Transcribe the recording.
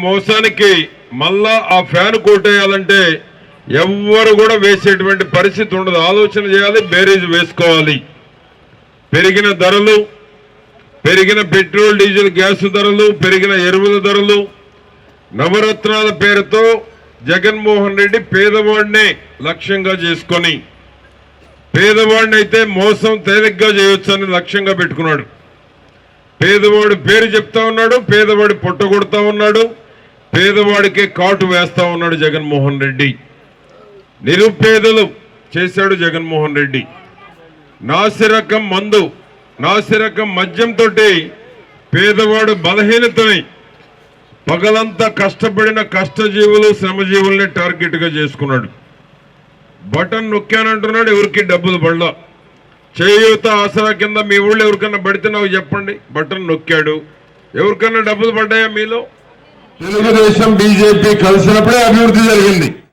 మోసానికి మళ్ళా ఆ ఫ్యాన్ కోటేయాలంటే ఎవ్వరు కూడా వేసేటువంటి పరిస్థితి ఉండదు. ఆలోచన చేయాలి, బేరీజ్ వేసుకోవాలి. పెరిగిన ధరలు, పెరిగిన పెట్రోల్ డీజిల్ గ్యాస్ ధరలు, పెరిగిన ఎరువుల ధరలు, నవరత్నాల పేరుతో జగన్మోహన్ రెడ్డి పేదవాడినే లక్ష్యంగా చేసుకొని, పేదవాడిని అయితే మోసం తేలిగ్గా చేయొచ్చని లక్ష్యంగా పెట్టుకున్నాడు. పేదవాడి పేరు చెప్తా ఉన్నాడు, పేదవాడి పొట్టగొడతా ఉన్నాడు, పేదవాడికి కాటు వేస్తా ఉన్నాడు జగన్మోహన్ రెడ్డి. నిరుపేదలు చేశాడు జగన్మోహన్ రెడ్డి. నాసిరకం మందు, నాసిరకం మద్యంతో పేదవాడు బలహీనతని, పగలంతా కష్టపడిన కష్టజీవులు శ్రమజీవుల్ని టార్గెట్ గా చేసుకున్నాడు. బటన్ నొక్కానంటున్నాడు, ఎవరికి డబ్బులు పడలా. చేయూత ఆసరా కింద మీ ఊళ్ళో ఎవరికన్నా పడితే నాకు చెప్పండి. బటన్ నొక్కాడు, ఎవరికన్నా డబ్బులు పడ్డాయా మీలో? తెలుగుదేశం బీజేపీ కలిసినప్పుడే అభివృద్ధి జరిగింది.